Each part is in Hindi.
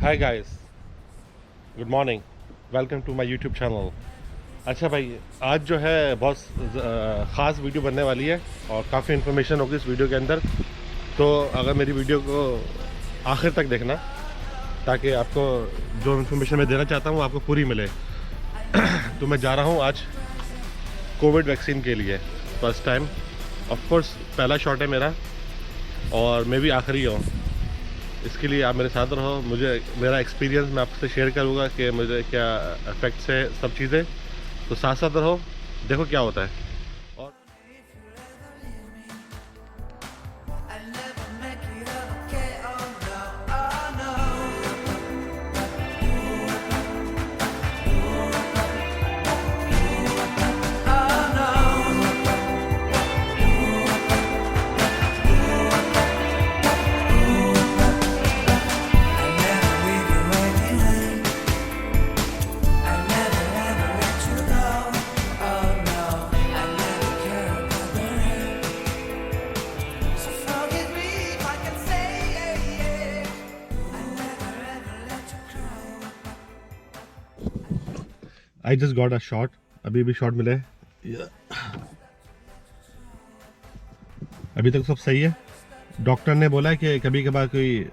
Hi guys, good morning, welcome to my YouTube channel. अच्छा भाई, आज जो है बहुत ख़ास वीडियो बनने वाली है और काफ़ी इन्फॉर्मेशन होगी इस वीडियो के अंदर। तो अगर मेरी वीडियो को आखिर तक देखना ताकि आपको जो इन्फॉर्मेशन मैं देना चाहता हूँ आपको पूरी मिले। तो मैं जा रहा हूँ आज कोविड वैक्सीन के लिए, फर्स्ट टाइम। ऑफ कोर्स पहला शॉट है मेरा और मैं भी आखिरी हूँ। इसके लिए आप मेरे साथ रहो, मुझे मेरा एक्सपीरियंस मैं आपसे शेयर करूँगा कि मुझे क्या इफ़ेक्ट्स है, सब चीज़ें। तो साथ साथ रहो, देखो क्या होता है। और I just got a shot, अभी भी शॉट मिले। अभी तक सब सही है। डॉक्टर ने बोला है कि कभी कभार कोई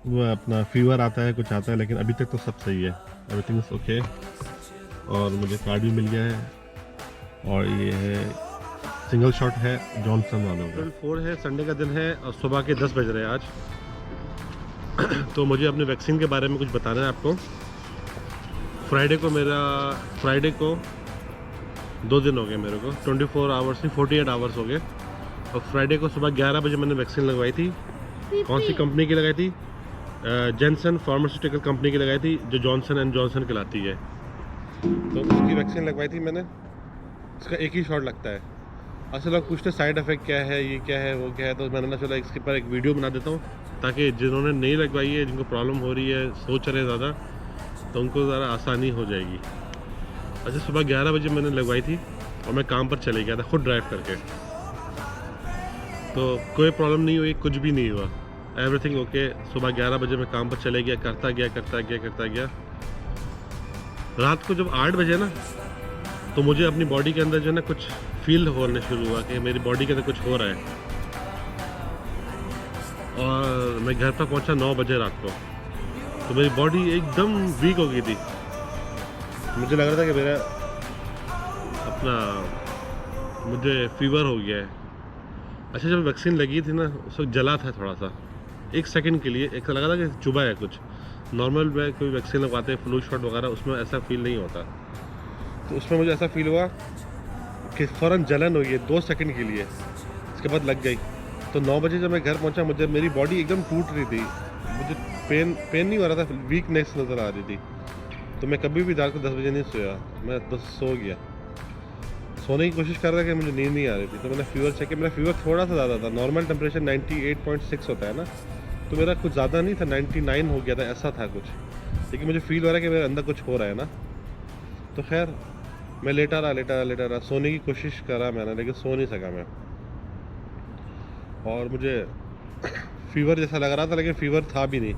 वो अपना फीवर आता है, कुछ आता है, लेकिन अभी तक तो सब सही है, एवरीथिंग इज ओके। और मुझे कार्ड भी मिल गया है और ये है सिंगल शॉट है जॉनसन वालों का। 4 है, संडे का दिन है और सुबह के 10 बज रहे हैं आज। तो मुझे अपने वैक्सीन के बारे में कुछ बताना है आपको। फ्राइडे को 2 दिन हो गए मेरे को, 24 आवर्स नहीं 48 आवर्स हो गए। और फ्राइडे को सुबह 11 बजे मैंने वैक्सीन लगवाई थी। कौन सी कंपनी की लगाई थी? जेनसन फार्मास्यूटिकल कंपनी की लगाई थी, जो जॉनसन एंड जॉनसन कहलाती है। तो उसकी वैक्सीन लगवाई थी मैंने। इसका एक ही शॉट लगता है। अच्छा, लोग पूछते साइड इफ़ेक्ट क्या है, ये क्या है, वो क्या है। तो मैंने चला इसके पर एक वीडियो बना देता हूँ ताकि जिन्होंने नहीं लगवाई है, जिनको प्रॉब्लम हो रही है, सोच रहे ज़्यादा, तो उनको ज़रा आसानी हो जाएगी। अच्छा, सुबह 11 बजे मैंने लगवाई थी और मैं काम पर चले गया था खुद ड्राइव करके। तो कोई प्रॉब्लम नहीं हुई, कुछ भी नहीं हुआ, एवरीथिंग ओके। सुबह 11 बजे मैं काम पर चले गया, करता गया। रात को जब 8 बजे ना, तो मुझे अपनी बॉडी के अंदर जो है ना कुछ फील होने शुरू हुआ कि मेरी बॉडी के अंदर कुछ हो रहा है। और मैं घर पर पहुंचा 9 बजे रात को, तो मेरी बॉडी एकदम वीक हो गई थी। मुझे लग रहा था कि मुझे फीवर हो गया है। अच्छा, जब वैक्सीन लगी थी ना, उस वक्त जला था थोड़ा सा, 1 सेकंड के लिए ऐसा लगा था कि चुभा है कुछ। नॉर्मल में कोई वैक्सीन लगवाते हैं, फ्लू शॉट वगैरह, उसमें ऐसा फील नहीं होता। तो उसमें मुझे ऐसा फील हुआ कि फ़ौरन जलन हुई है 2 सेकंड के लिए, इसके बाद लग गई। तो 9 बजे जब मैं घर पहुंचा, मुझे मेरी बॉडी एकदम टूट रही थी, मुझे पेन नहीं हो रहा था, वीकनेस नज़र आ रही थी। तो मैं कभी भी रात को 10 बजे नहीं सोया, मैं बस सो गया। सोने की कोशिश कर रहा था कि मुझे नींद नहीं आ रही थी। तो मैंने फीवर चेक किया, मेरा फीवर थोड़ा सा ज़्यादा था। नॉर्मल टेम्परेचर 98.6 होता है ना, तो मेरा कुछ ज़्यादा नहीं था, 99 हो गया था, ऐसा था कुछ। लेकिन मुझे फील हो रहा है कि मेरे अंदर कुछ हो रहा है ना। तो खैर मैं लेटा रहा, सोने की कोशिश करा मैंने, लेकिन सो नहीं सका मैं। और मुझे फीवर जैसा लग रहा था, लेकिन फीवर था भी नहीं,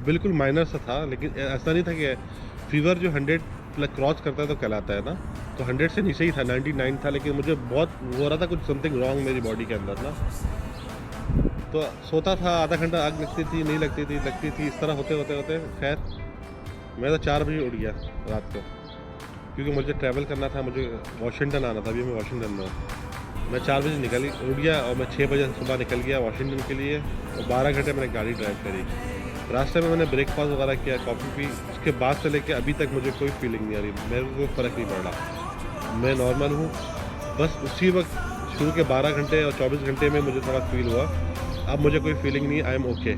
बिल्कुल माइनर सा था। लेकिन ऐसा नहीं था कि फीवर जो 100 प्लस क्रॉस करता है तो कहलाता है ना, तो 100 से नीचे ही था, 99 था। लेकिन मुझे बहुत हो रहा था कुछ, समथिंग रॉन्ग मेरी बॉडी के अंदर ना। तो सोता था, आधा घंटा आग लगती थी, नहीं लगती थी, इस तरह होते खैर मैं तो 4 बजे उठ गया रात को, क्योंकि मुझे ट्रैवल करना था, मुझे वाशिंगटन आना था। अभी मैं वाशिंगटन में हूँ। मैं 4 बजे उठ गया और मैं 6 बजे सुबह निकल गया वाशिंगटन के लिए। और 12 घंटे मैंने गाड़ी ड्राइव करी। रास्ते में मैंने ब्रेकफास्ट वगैरह किया, कॉफ़ी पी। उसके बाद से लेके अभी तक मुझे कोई फीलिंग नहीं आ रही, मेरे को कोई फ़र्क नहीं पड़ रहा, मैं नॉर्मल हूँ। बस उसी वक्त शुरू के 12 घंटे और 24 घंटे में मुझे थोड़ा फील हुआ, अब मुझे कोई फीलिंग नहीं, आई एम ओके।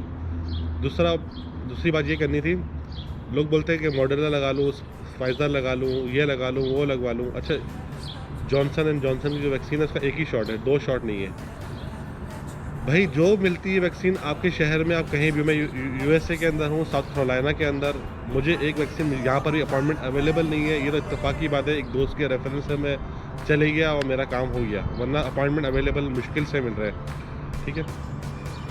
दूसरी बात ये करनी थी, लोग बोलते हैं कि मॉडर्ना लगा लूँ, फाइज़र लगा लूँ, ये लगा लूँ, वो लगवा लूँ। अच्छा, जॉनसन एंड जॉनसन की जो वैक्सीन है उसका एक ही शॉट है, 2 शॉट नहीं है भाई। जो मिलती है वैक्सीन आपके शहर में, आप कहीं भी, मैं यूएसए के अंदर हूँ, साउथ कैरोलिना के अंदर, मुझे एक वैक्सीन यहाँ पर भी अपॉइंटमेंट अवेलेबल नहीं है। ये तो इत्तेफाक की बात है, एक दोस्त के रेफरेंस से मैं चले गया और मेरा काम हो गया, वरना अपॉइंटमेंट अवेलेबल मुश्किल से मिल रहा है। ठीक है,